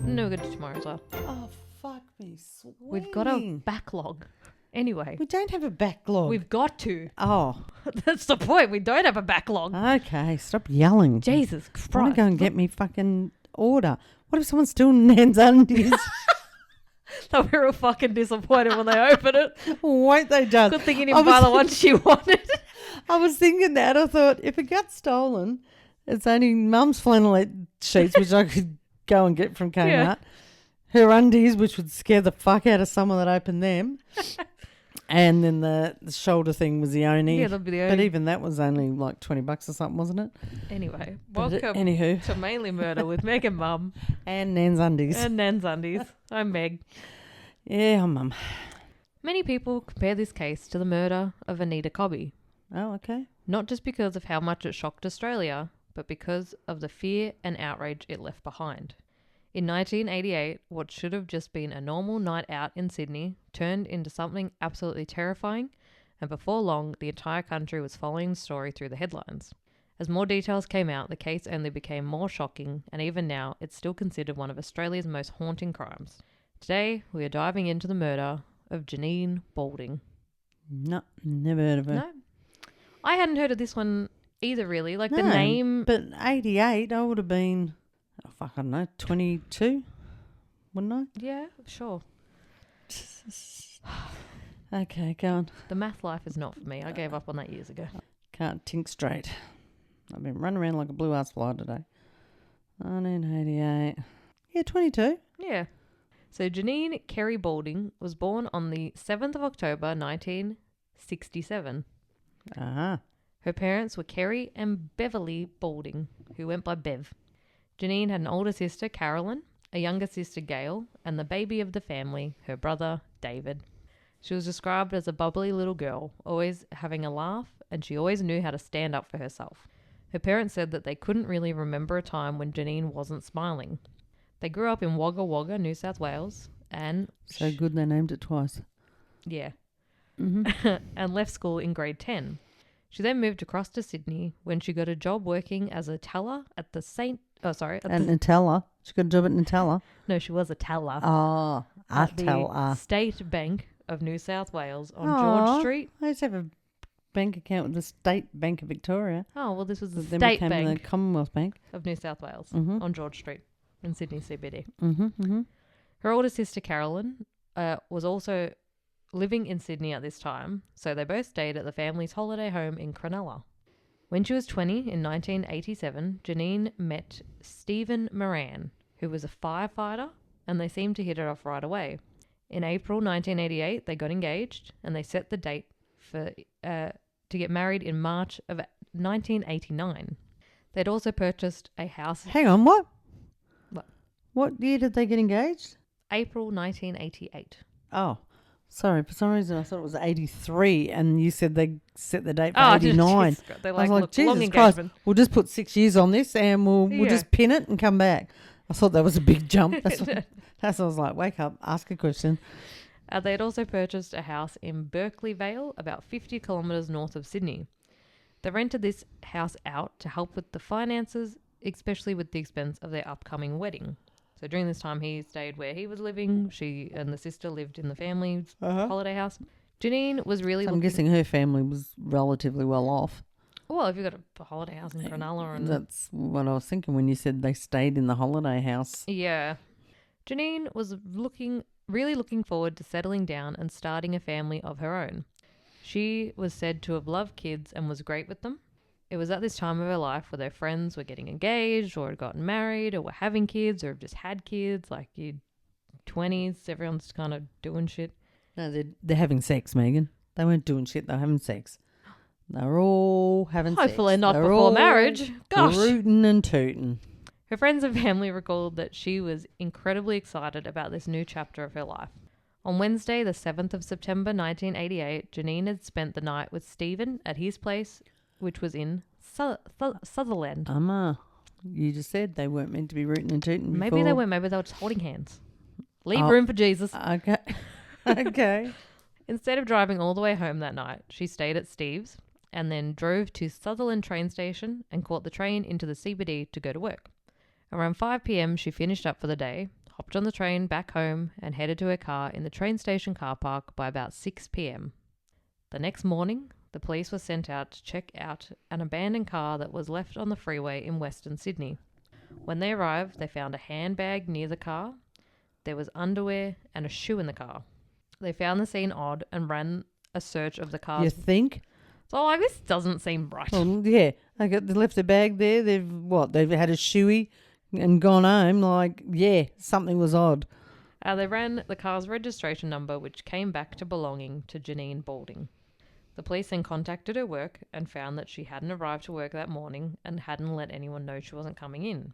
No, we're going to do tomorrow as well. Oh, fuck me. We've got a backlog. Anyway. We don't have a backlog. We've got to. Oh. That's the point. We don't have a backlog. Okay, stop yelling. Jesus Christ. I want to go and get me fucking order. What if someone's still Nan's undies? So we were fucking disappointed when they opened it. Won't they just? Good thing you didn't buy the one she wanted. I was thinking that. I thought, if it got stolen, it's only Mum's flannelette sheets, which I could go and get from Kmart. Yeah. Her undies, which would scare the fuck out of someone that opened them. And then the shoulder thing was the only. Yeah, that'd be the only. But even that was only like $20 or something, wasn't it? Anyway, But welcome anywho. to Mainly Murder with Meg and Mum. And Nan's undies. And Nan's Undies. I'm Meg. Yeah, I'm Mum. Many people compare this case to the murder of Anita Cobby. Oh, okay. Not just because of how much it shocked Australia, but because of the fear and outrage it left behind. In 1988, what should have just been a normal night out in Sydney turned into something absolutely terrifying, and before long, the entire country was following the story through the headlines. As more details came out, the case only became more shocking, and even now, it's still considered one of Australia's most haunting crimes. Today, we are diving into the murder of Janine Balding. No, never heard of her. No? I hadn't heard of this one either, really. Like, No, the name... But 88, I would have been, oh, fuck, I don't know, 22, wouldn't I? Yeah, sure. Okay, go on. The math life is not for me. I gave up on that years ago. Can't think straight. I've been running around like a blue ass fly today. 1988. Yeah, 22. Yeah. So Janine Kerry Balding was born on the 7th of October 1967. Uh-huh. Her parents were Kerry and Beverly Balding, who went by Bev. Janine had an older sister, Carolyn, a younger sister, Gail, and the baby of the family, her brother, David. She was described as a bubbly little girl, always having a laugh, and she always knew how to stand up for herself. Her parents said that they couldn't really remember a time when Janine wasn't smiling. They grew up in Wagga Wagga, New South Wales, and... So good they named it twice. Yeah. Mm-hmm. And left school in grade 10. She then moved across to Sydney when she got a job working as a teller at the Nutella. She got a job at Nutella. No, she was a teller. Oh, at teller. the State Bank of New South Wales on Aw, George Street. I used to have a bank account with the State Bank of Victoria. Oh, well, this was the Then State became Bank the Commonwealth Bank. of New South Wales Mm-hmm. on George Street in Sydney CBD. Mm-hmm, mm-hmm. Her older sister, Carolyn, was also living in Sydney at this time, so they both stayed at the family's holiday home in Cronulla. When she was 20 in 1987, Janine met Stephen Moran, who was a firefighter, and they seemed to hit it off right away. In April 1988, they got engaged, and they set the date for to get married in March of 1989. They'd also purchased a house... Hang on, what? What? What year did they get engaged? April 1988. Oh, sorry. For some reason, I thought it was 83, and you said they set the date for 89. They're I was like, like, look, Jesus long Christ, engagement. we'll just put 6 years on this, and we'll Yeah. just pin it and come back. I thought that was a big jump. That's what I was like, wake up, ask a question. They had also purchased a house in Berkeley Vale, about 50 kilometres north of Sydney. They rented this house out to help with the finances, especially with the expense of their upcoming wedding. So during this time, he stayed where he was living. She and the sister lived in the family's holiday house. Janine was really I'm guessing her family was relatively well off. Well, if you've got a holiday house in Cronulla. And That's what I was thinking when you said they stayed in the holiday house. Yeah. Janine was really looking forward to settling down and starting a family of her own. She was said to have loved kids and was great with them. It was at this time of her life where their friends were getting engaged or had gotten married or were having kids or have just had kids, like your 20s. Everyone's kind of doing shit. No, they're having sex, Megan. They weren't doing shit. They were having sex. They were all having sex. Hopefully not They were before all marriage. Gosh. Rootin' and tootin'. Her friends and family recalled that she was incredibly excited about this new chapter of her life. On Wednesday, the 7th of September 1988, Janine had spent the night with Stephen at his place, which was in Sutherland. You just said they weren't meant to be rootin' and tootin' before. Maybe they weren't. Maybe they were just holding hands. Leave room for Jesus. Okay. Okay. Instead of driving all the way home that night, she stayed at Steve's and then drove to Sutherland train station and caught the train into the CBD to go to work. Around 5 p.m, she finished up for the day, hopped on the train back home and headed to her car in the train station car park by about 6 p.m. The next morning, the police were sent out to check out an abandoned car that was left on the freeway in Western Sydney. When they arrived, they found a handbag near the car. There was underwear and a shoe in the car. They found the scene odd and ran a search of the car. You think? So like, this doesn't seem right. Well, yeah. They left a bag there. They've had a shoey and gone home. Like, yeah, something was odd. They ran the car's registration number, which came back to belonging to Janine Balding. The police then contacted her work and found that she hadn't arrived to work that morning and hadn't let anyone know she wasn't coming in.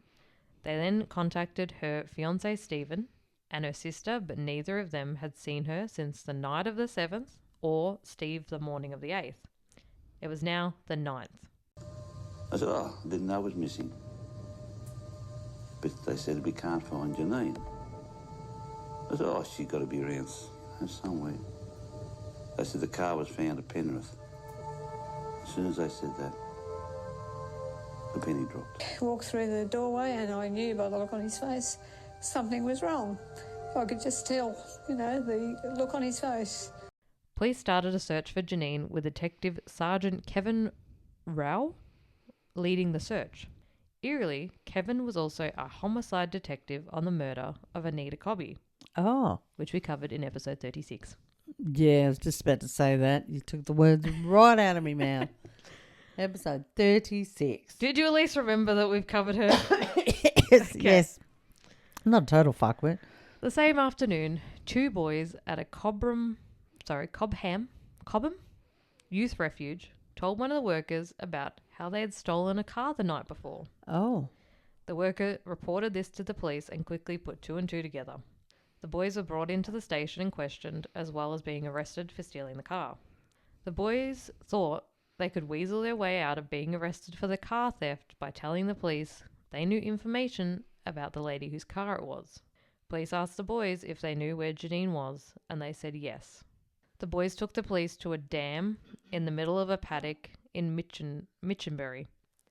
They then contacted her fiancé Stephen and her sister, but neither of them had seen her since the night of the 7th or Steve the morning of the 8th. It was now the 9th. I said, I didn't know I was missing. But they said we can't find Janine. I said, she's got to be around somewhere. They said the car was found at Penrith. As soon as they said that, the penny dropped. I walked through the doorway and I knew by the look on his face something was wrong. I could just tell, the look on his face. Police started a search for Janine with Detective Sergeant Kevin Rao leading the search. Eerily, Kevin was also a homicide detective on the murder of Anita Cobby, which we covered in episode 36. Yeah, I was just about to say that. You took the words right out of my mouth. Episode 36. Did you at least remember that we've covered her? Yes, yes. Not a total fuckwit. The same afternoon, two boys at a Cobham youth refuge told one of the workers about how they had stolen a car the night before. Oh. The worker reported this to the police and quickly put two and two together. The boys were brought into the station and questioned, as well as being arrested for stealing the car. The boys thought they could weasel their way out of being arrested for the car theft by telling the police they knew information about the lady whose car it was. Police asked the boys if they knew where Janine was, and they said yes. The boys took the police to a dam in the middle of a paddock in Minchinbury.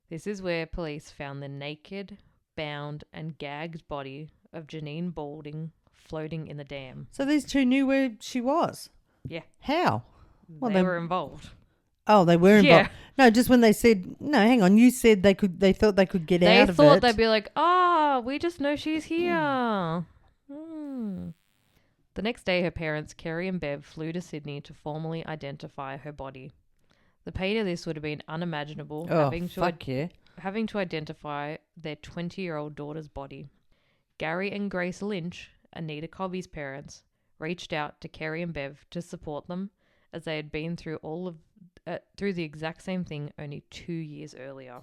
This is where police found the naked, bound and gagged body of Janine Balding floating in the dam. So these two knew where she was? Yeah. How? Well, they were involved. Oh, they were involved. Yeah. No, just when they said, no, hang on, you said they thought they could get out of it. They thought they'd be like, we just know she's here. The next day, her parents, Kerry and Bev, flew to Sydney to formally identify her body. The pain of this would have been unimaginable, having to identify their 20-year-old daughter's body. Gary and Grace Lynch, Anita Cobby's parents, reached out to Kerry and Bev to support them, as they had been through through the exact same thing only 2 years earlier.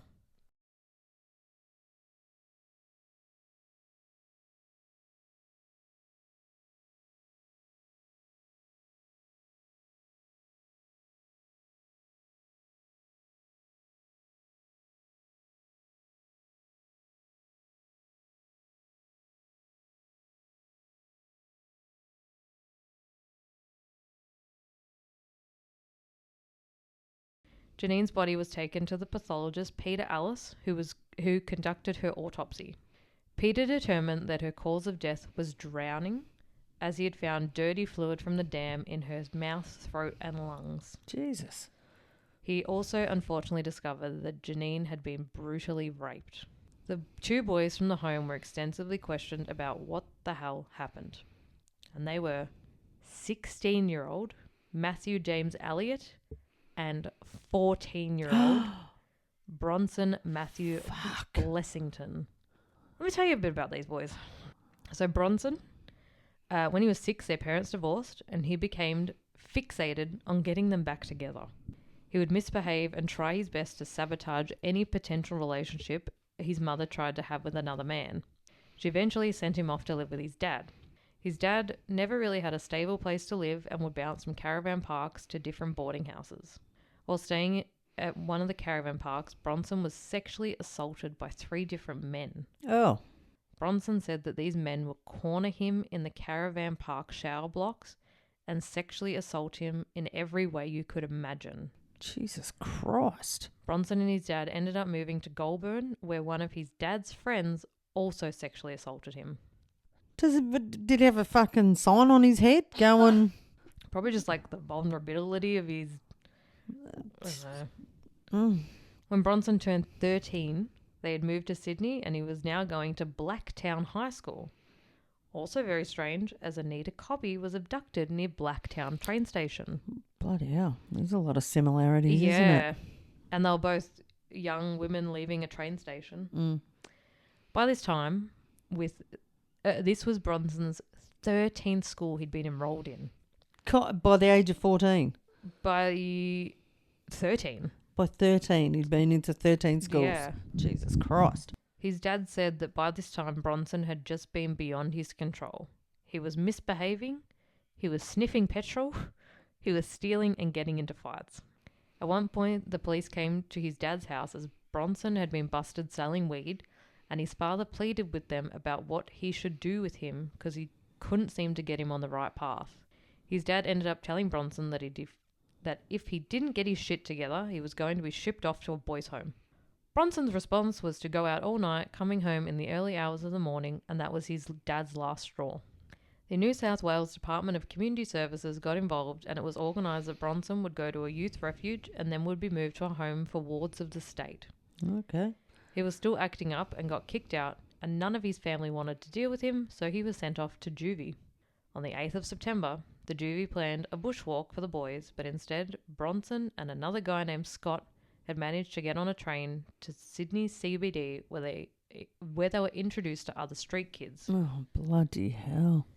Janine's body was taken to the pathologist Peter Alice, who conducted her autopsy. Peter determined that her cause of death was drowning, as he had found dirty fluid from the dam in her mouth, throat and lungs. Jesus. He also unfortunately discovered that Janine had been brutally raped. The two boys from the home were extensively questioned about what the hell happened. And they were 16-year-old Matthew James Elliott and 14-year-old Bronson Matthew Blessington. Let me tell you a bit about these boys. So Bronson, when he was 6, their parents divorced, and he became fixated on getting them back together. He would misbehave and try his best to sabotage any potential relationship his mother tried to have with another man. She eventually sent him off to live with his dad. His dad never really had a stable place to live and would bounce from caravan parks to different boarding houses. While staying at one of the caravan parks, Bronson was sexually assaulted by 3 different men. Oh. Bronson said that these men would corner him in the caravan park shower blocks and sexually assault him in every way you could imagine. Jesus Christ. Bronson and his dad ended up moving to Goulburn, where one of his dad's friends also sexually assaulted him. Did he have a fucking sign on his head going? Probably just like the vulnerability of his. I don't know. Mm. When Bronson turned 13, they had moved to Sydney and he was now going to Blacktown High School. Also very strange, as Anita Cobby was abducted near Blacktown train station. Bloody hell. There's a lot of similarities, isn't Yeah. it? And they were both young women leaving a train station. Mm. By this time, this was Bronson's 13th school he'd been enrolled in. By the age of 14. By 13. By 13, he'd been into 13 schools. Yeah. Jesus Christ. His dad said that by this time Bronson had just been beyond his control. He was misbehaving, he was sniffing petrol, he was stealing and getting into fights. At one point, the police came to his dad's house as Bronson had been busted selling weed, and his father pleaded with them about what he should do with him because he couldn't seem to get him on the right path. His dad ended up telling Bronson that if he didn't get his shit together, he was going to be shipped off to a boys' home. Bronson's response was to go out all night, coming home in the early hours of the morning, and that was his dad's last straw. The New South Wales Department of Community Services got involved, and it was organised that Bronson would go to a youth refuge and then would be moved to a home for wards of the state. Okay. He was still acting up and got kicked out, and none of his family wanted to deal with him, so he was sent off to juvie. On the 8th of September, the juvie planned a bushwalk for the boys, but instead, Bronson and another guy named Scott had managed to get on a train to Sydney CBD where they were introduced to other street kids. Oh, bloody hell.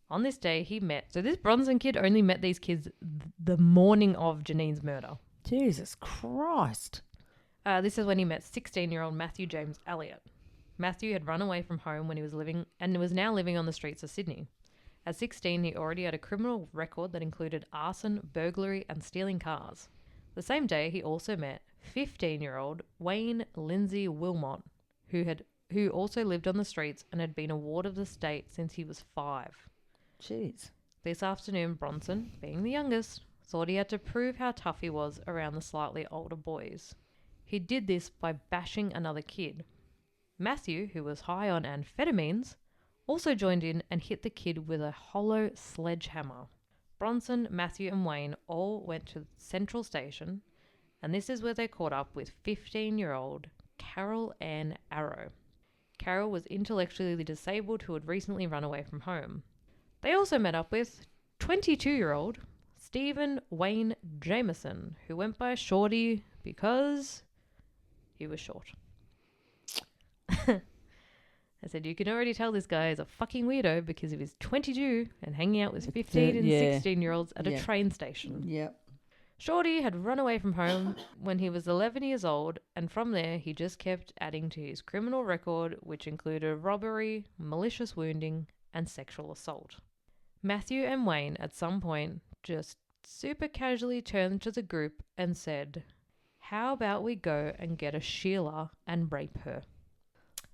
On this day, so this Bronson kid only met these kids the morning of Janine's murder. Jesus Christ. This is when he met 16-year-old Matthew James Elliott. Matthew had run away from home when he was living and was now living on the streets of Sydney. At 16, he already had a criminal record that included arson, burglary, and stealing cars. The same day, he also met 15-year-old Wayne Lindsay Wilmot, who also lived on the streets and had been a ward of the state since he was 5. Jeez. This afternoon, Bronson, being the youngest, thought he had to prove how tough he was around the slightly older boys. He did this by bashing another kid. Matthew, who was high on amphetamines, also joined in and hit the kid with a hollow sledgehammer. Bronson, Matthew and Wayne all went to Central Station, and this is where they caught up with 15-year-old Carol Ann Arrow. Carol was intellectually disabled who had recently run away from home. They also met up with 22-year-old Stephen Wayne Jameson, who went by Shorty because he was short. I said, you can already tell this guy is a fucking weirdo because he was 22 and hanging out with 15 and 16-year-olds at a train station. Yep. Shorty had run away from home when he was 11 years old, and from there he just kept adding to his criminal record, which included robbery, malicious wounding, and sexual assault. Matthew and Wayne at some point just super casually turned to the group and said, how about we go and get a Sheila and rape her?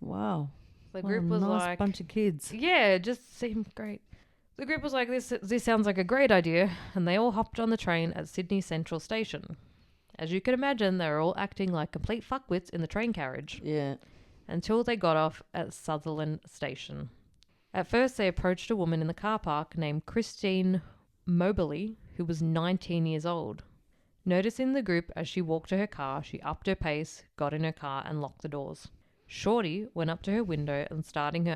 Wow. The group was nice like, bunch of kids. yeah, it just seemed great. The group was like, this sounds like a great idea, and they all hopped on the train at Sydney Central Station. As you can imagine, they were all acting like complete fuckwits in the train carriage. Yeah. Until they got off at Sutherland Station. At first, they approached a woman in the car park named Christine Moberly, who was 19 years old. Noticing the group as she walked to her car, she upped her pace, got in her car, and locked the doors. Shorty went up to her window and started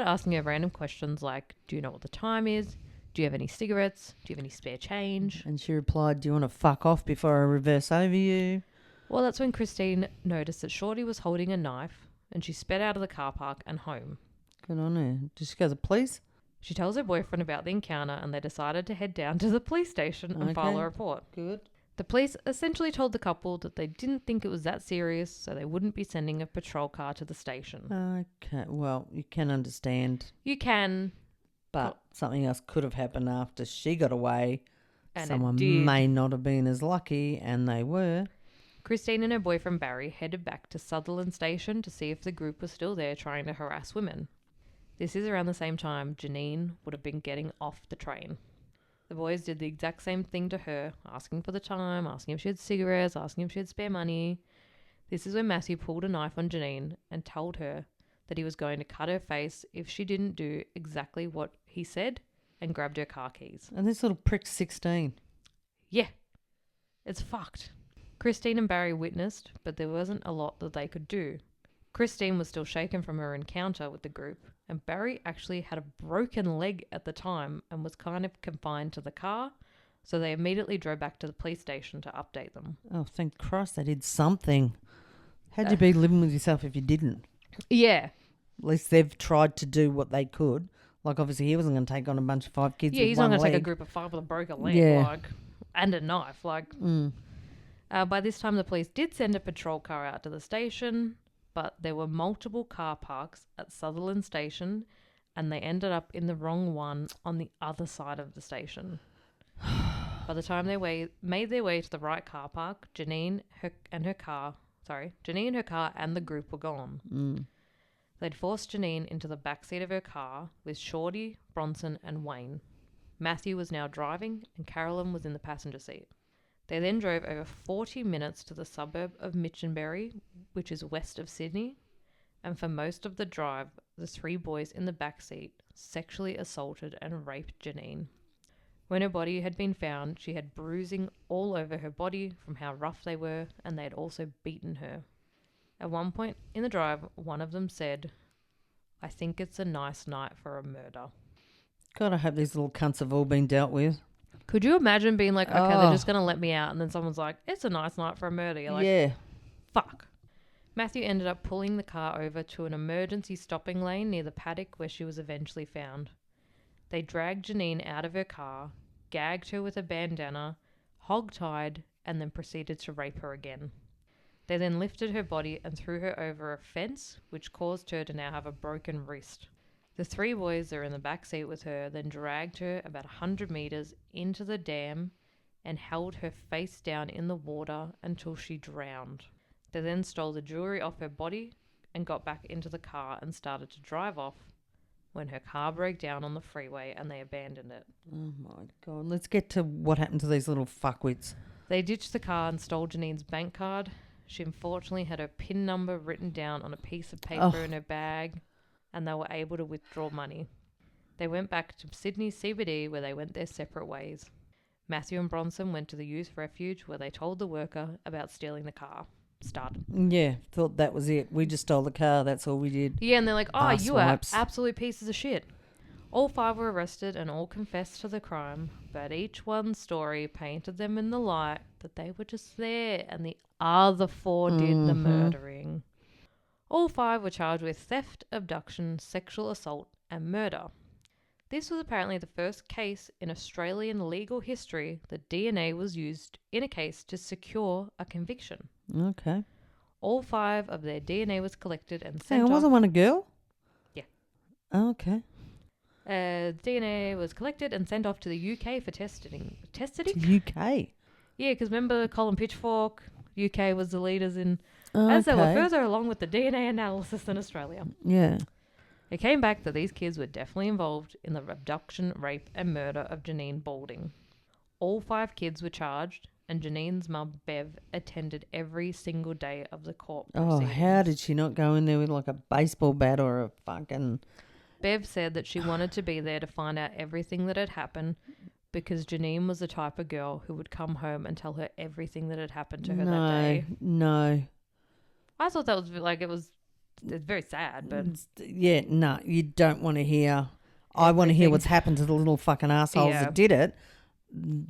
asking her random questions like, do you know what the time is? Do you have any cigarettes? Do you have any spare change? And she replied, do you want to fuck off before I reverse over you? Well, that's when Christine noticed that Shorty was holding a knife, and she sped out of the car park and home. Good on her. Did she go to the police? She tells her boyfriend about the encounter, and they decided to head down to the police station and file a report. Good. The police essentially told the couple that they didn't think it was that serious, so they wouldn't be sending a patrol car to the station. Okay. Well, you can understand. You can. But something else could have happened after she got away. And someone it did. may not have been as lucky, and they were. Christine and her boyfriend Barry headed back to Sutherland Station to see if the group was still there trying to harass women. This is around the same time Janine would have been getting off the train. The boys did the exact same thing to her, asking for the time, asking if she had cigarettes, asking if she had spare money. This is when Matthew pulled a knife on Janine and told her that he was going to cut her face if she didn't do exactly what he said and grabbed her car keys. And this little prick's 16. Yeah, it's fucked. Christine and Barry witnessed, but there wasn't a lot that they could do. Christine was still shaken from her encounter with the group, and Barry actually had a broken leg at the time and was kind of confined to the car, so they immediately drove back to the police station to update them. Oh, thank Christ they did something. How'd you be living with yourself if you didn't? Yeah. At least they've tried to do what they could. Like, obviously, he wasn't going to take on a bunch of 5 kids Yeah, with he's one not going to leg. take a group of 5 with a broken leg, Yeah. like, and a knife. Like, by this time, the police did send a patrol car out to the station, but there were multiple car parks at Sutherland Station, and they ended up in the wrong one on the other side of the station. By the time they made their way to the right car park, Janine, her car, and the group were gone. They'd forced Janine into the backseat of her car with Shorty, Bronson, and Wayne. Matthew was now driving, and Carolyn was in the passenger seat. They then drove over 40 minutes to the suburb of Minchinbury, which is west of Sydney, and for most of the drive, the 3 boys in the backseat sexually assaulted and raped Janine. When her body had been found, she had bruising all over her body from how rough they were, and they had also beaten her. At one point in the drive, one of them said, "I think it's a nice night for a murder." God, I hope these little cunts have all been dealt with. Could you imagine being like, okay, they're just going to let me out, and then someone's like, "It's a nice night for a murder." You're like, yeah. fuck. Matthew ended up pulling the car over to an emergency stopping lane near the paddock where she was eventually found. They dragged Janine out of her car, gagged her with a bandana, hog-tied, and then proceeded to rape her again. They then lifted her body and threw her over a fence, which caused her to now have a broken wrist. The 3 boys that were in the back seat with her then dragged her about 100 meters into the dam and held her face down in the water until she drowned. They then stole the jewelry off her body and got back into the car and started to drive off when her car broke down on the freeway and they abandoned it. Oh, my God. Let's get to what happened to these little fuckwits. They ditched the car and stole Janine's bank card. She unfortunately had her PIN number written down on a piece of paper in her bag, and they were able to withdraw money. They went back to Sydney CBD where they went their separate ways. Matthew and Bronson went to the youth refuge where they told the worker about stealing the car. Started. Yeah, thought that was it. We just stole the car. That's all we did. Yeah, and they're like, "Oh, you are Asswipes. absolute pieces of shit." All 5 were arrested and all confessed to the crime, but each one's story painted them in the light that they were just there and the other 4 did the murdering. All 5 were charged with theft, abduction, sexual assault, and murder. This was apparently the first case in Australian legal history that DNA was used in a case to secure a conviction. Okay. All 5 of their DNA was collected and Hang sent on, off. wasn't one a girl? Yeah. Oh, okay. DNA was collected and sent off to the UK for testing. To UK. Yeah, because remember Colin Pitchfork, UK was the leaders in... As they were Okay. further along with the DNA analysis than Australia. Yeah. It came back that these kids were definitely involved in the abduction, rape and murder of Janine Balding. All 5 kids were charged, and Janine's mum, Bev, attended every single day of the court Oh, proceedings. how did she not go in there with like a baseball bat or a fucking... Bev said that she wanted to be there to find out everything that had happened because Janine was the type of girl who would come home and tell her everything that had happened to her that day. No. I thought that was it's very sad, but Yeah, no, you don't want to hear... I want to hear what's happened to the little fucking assholes that did it.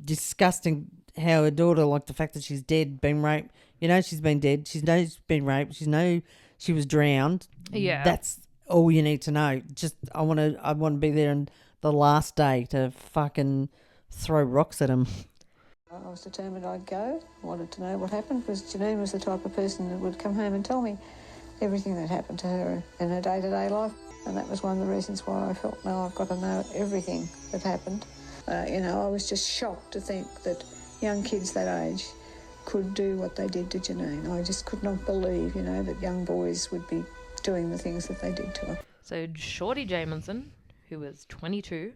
Disgusting how her daughter, like the fact that she's dead, been raped. You know she's been dead. She knows she's been raped. She knows she was drowned. Yeah. That's all you need to know. Just I want to be there on the last day to fucking throw rocks at him. I was determined I'd go. I wanted to know what happened because Janine was the type of person that would come home and tell me everything that happened to her in her day-to-day life. And that was one of the reasons why I felt, no, I've got to know everything that happened. I was just shocked to think that young kids that age could do what they did to Janine. I just could not believe, that young boys would be doing the things that they did to her. So Shorty Jamieson, who was 22,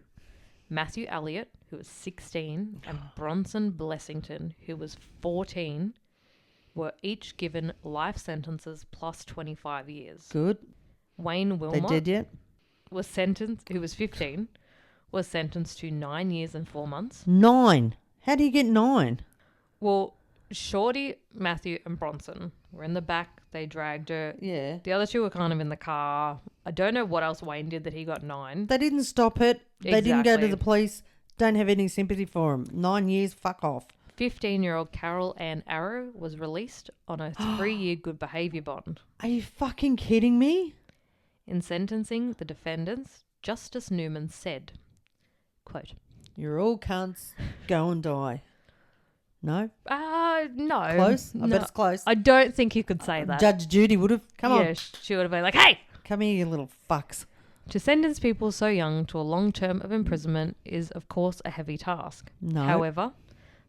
Matthew Elliott, who was 16, and Bronson Blessington, who was 14, were each given life sentences plus 25 years. Good. Wayne They Wilmot did yet? was sentenced, who was 15, was sentenced to 9 years and 4 months. 9. How do you get 9? Well, Shorty, Matthew, and Bronson were in the back. They dragged her. Yeah. The other two were kind of in the car. I don't know what else Wayne did that he got 9. They didn't stop it. They didn't go to Exactly. the police. Don't have any sympathy for him. 9 years, fuck off. 15-year-old Carol Ann Arrow was released on a 3-year good behaviour bond. Are you fucking kidding me? In sentencing the defendants, Justice Newman said, quote, You're all cunts. Go and die. No? no. Close? I No. bet it's close. I don't think you could say that. Judge Judy would have. Come Yeah, on. she would have been like, hey! Come here, you little fucks. To sentence people so young to a long term of imprisonment is, of course, a heavy task. No. However,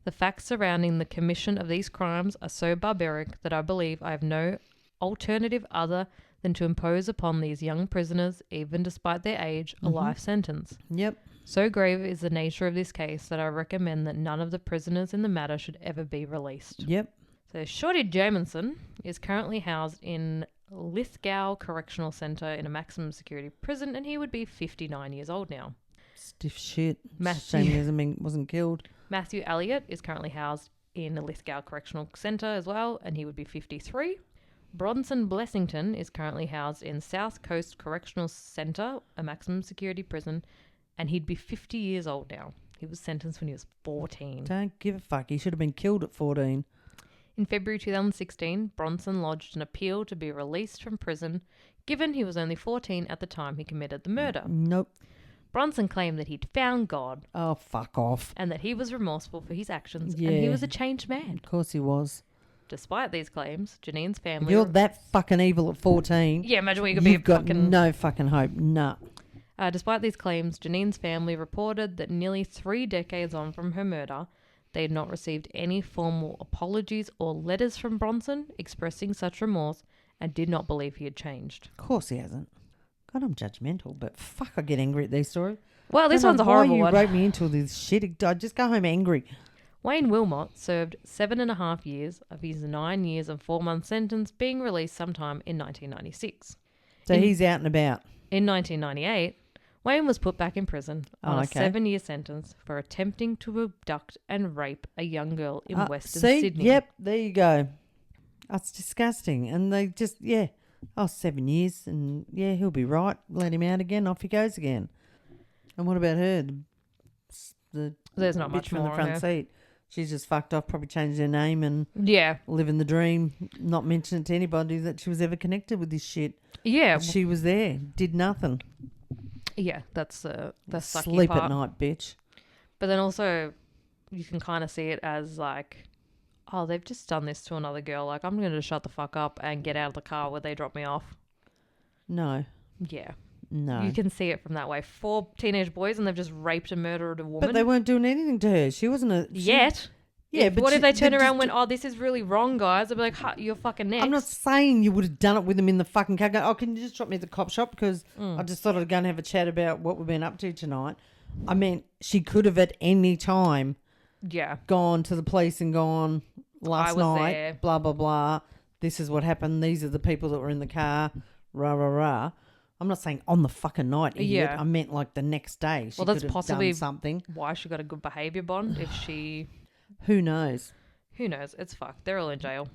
the facts surrounding the commission of these crimes are so barbaric that I believe I have no alternative other than to impose upon these young prisoners, even despite their age, a life sentence. Yep. So grave is the nature of this case that I recommend that none of the prisoners in the matter should ever be released. Yep. So Shorty Jamison is currently housed in Lithgow Correctional Centre in a maximum security prison, and he would be 59 years old now. Stiff shit. Matthew- Shame he wasn't killed. Matthew Elliott is currently housed in a Lithgow Correctional Centre as well, and he would be 53. Bronson Blessington is currently housed in South Coast Correctional Centre, a maximum security prison, and he'd be 50 years old now. He was sentenced when he was 14. Don't give a fuck. He should have been killed at 14. In February 2016, Bronson lodged an appeal to be released from prison, given he was only 14 at the time he committed the murder. Nope. Bronson claimed that he'd found God Oh, fuck off. and that he was remorseful for his actions, and Yeah. he was a changed man. Of course he was. Despite these claims, Janine's If family... you're that fucking evil at 14, yeah, imagine what you could be you've a got fucking... no fucking hope. Nah. Despite these claims, Janine's family reported that nearly 3 decades on from her murder, they had not received any formal apologies or letters from Bronson expressing such remorse and did not believe he had changed. Of course he hasn't. God, I'm judgmental, but fuck, I get angry at these stories. Well, this I don't one's a know horrible why one. you wrote me into all this shit. I just go home angry. Wayne Wilmot served 7.5 years of his 9 years and 4 month sentence, being released sometime in 1996. So he's out and about. In 1998, Wayne was put back in prison on a okay. 7-year sentence for attempting to abduct and rape a young girl in Western see? Sydney. Yep, there you go. That's disgusting. And they just, 7 years and he'll be right. Let him out again. Off he goes again. And what about her? The There's not bitch much from more the on front her. seat. She's just fucked off, probably changed her name and Yeah. living the dream, not mention it to anybody that she was ever connected with this shit. Yeah. But she was there, did nothing. Yeah, that's the sucky Sleep part. at night, bitch. But then also, you can kind of see it as like, oh, they've just done this to another girl. Like, I'm going to shut the fuck up and get out of the car where they drop me off. No, Yeah. no. You can see it from that way. 4 teenage boys and they've just raped and murdered a woman. But they weren't doing anything to her. She wasn't a... Yet. Yeah, but what if they turn just- around and went, oh, this is really wrong, guys? They'd be like, huh, you're fucking next. I'm not saying you would have done it with them in the fucking car. Go, oh, can you just drop me at the cop shop? Because I just thought I'd go and have a chat about what we've been up to tonight. I mean, she could have at any time Yeah. gone to the police and gone, last was night, there. blah, blah, blah. This is what happened. These are the people that were in the car, rah, rah, rah. I'm not saying on the fucking night, idiot. Yeah. I meant like the next day. She Well, that's could have possibly done something. why she got a good behaviour bond. If she... Who knows? Who knows? It's fucked. They're all in jail.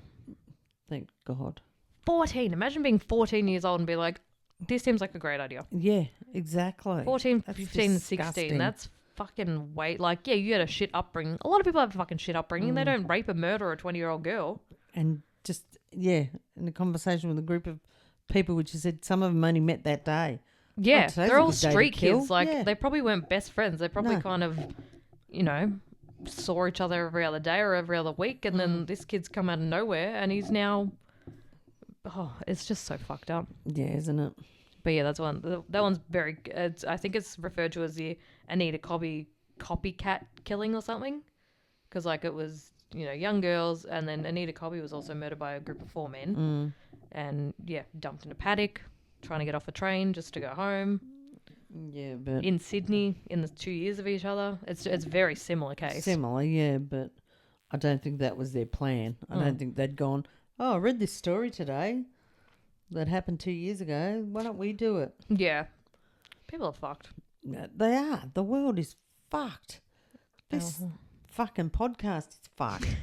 Thank God. 14. Imagine being 14 years old and be like, this seems like a great idea. Yeah, exactly. 14, That's 15, disgusting. 16. That's fucking way. Like, yeah, you had a shit upbringing. A lot of people have a fucking shit upbringing. They don't rape and murder a 20-year-old girl. And just, in a conversation with a group of people, which you said some of them only met that day. Yeah, today's they're a all good day to street kill. kids. Like, Yeah. they probably weren't best friends. They probably No. kind of, saw each other every other day or every other week. And then this kid's come out of nowhere and he's now... Oh, it's just so fucked up. Yeah, isn't it? But yeah, that's one. That one's very... I think it's referred to as the Anita copycat killing or something. Because, like, it was, young girls. And then Anita Cobby was also murdered by a group of 4 men. And, yeah, dumped in a paddock, trying to get off a train just to go home. Yeah, but... In Sydney, in the 2 years of each other. It's a very similar case. Similar, yeah, but I don't think that was their plan. I don't think they'd gone, oh, I read this story today. that happened 2 years ago. Why don't we do it? Yeah. People are fucked. They are. The world is fucked. This fucking podcast is fucked.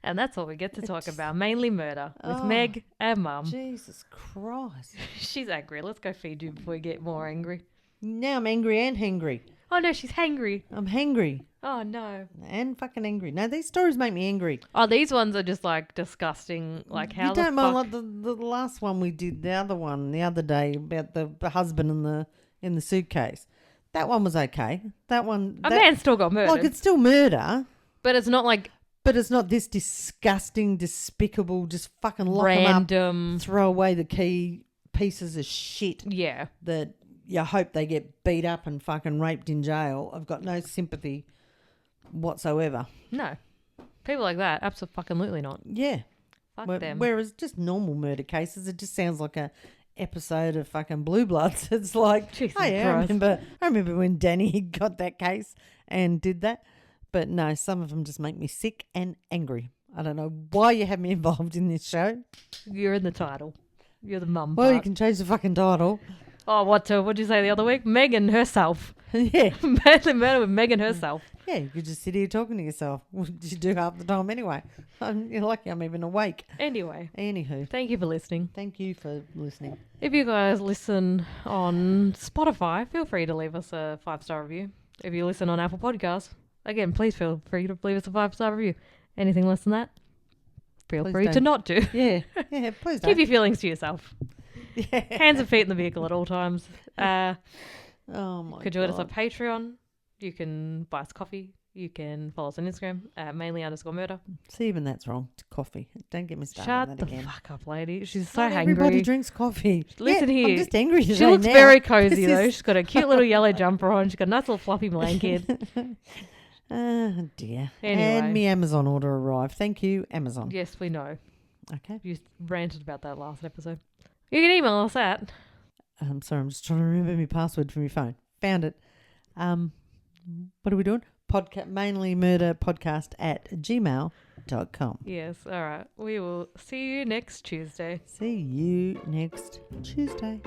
And that's all we get to talk about. Mainly murder with Meg and Mum. Jesus Christ. She's angry. Let's go feed you before we get more angry. Now I'm angry and hangry. Oh, no, she's hangry. I'm hangry. Oh, no. And fucking angry. No, these stories make me angry. Oh, these ones are just like disgusting. Like how you don't mind like the last one we did, the other one the other day about the husband in the suitcase. That one was okay. That one. A man still got murdered. Like it's still murder. But it's not like. But it's not this disgusting, despicable, just fucking lock random. them up, throw away the key pieces of shit. Yeah. That you hope they get beat up and fucking raped in jail. I've got no sympathy whatsoever. No. People like that, absolutely not. Yeah. Fuck them. Whereas just normal murder cases, it just sounds like a episode of fucking Blue Bloods. It's like, Jesus oh yeah, I remember when Danny got that case and did that. But no, some of them just make me sick and angry. I don't know why you have me involved in this show. You're in the title. You're the mum Well, part. you can change the fucking title. Oh, what'd you say the other week? Megan herself. Yeah. Mainly murder with Megan herself. Yeah, you could just sit here talking to yourself, which you do half the time anyway. You're lucky I'm even awake. Anyway. Anywho. Thank you for listening. Thank you for listening. If you guys listen on Spotify, feel free to leave us a 5-star review. If you listen on Apple Podcasts, again, please feel free to leave us a 5-star review. Anything less than that, feel free to not do. Yeah, please don't. Keep your feelings to yourself. Yeah. Hands and feet in the vehicle at all times. Oh my God. Could join us on Patreon. You can buy us coffee. You can follow us on Instagram at mainly_murder. See, even that's wrong. It's coffee. Don't get me started Shut on that the again. fuck up, lady. She's so Not angry. everybody drinks coffee. Listen yeah, here. I'm just angry today She looks now. very cozy though. She's got a cute little yellow jumper on. She's got a nice little fluffy blanket. Oh dear. Anyway. And me Amazon order arrived. Thank you, Amazon. Yes, we know. Okay. You ranted about that last episode. You can email us at. I'm sorry, I'm just trying to remember my password for my phone. Found it. What are we doing? MainlyMurderPodcast at gmail.com. Yes, all right. We will see you next Tuesday. See you next Tuesday.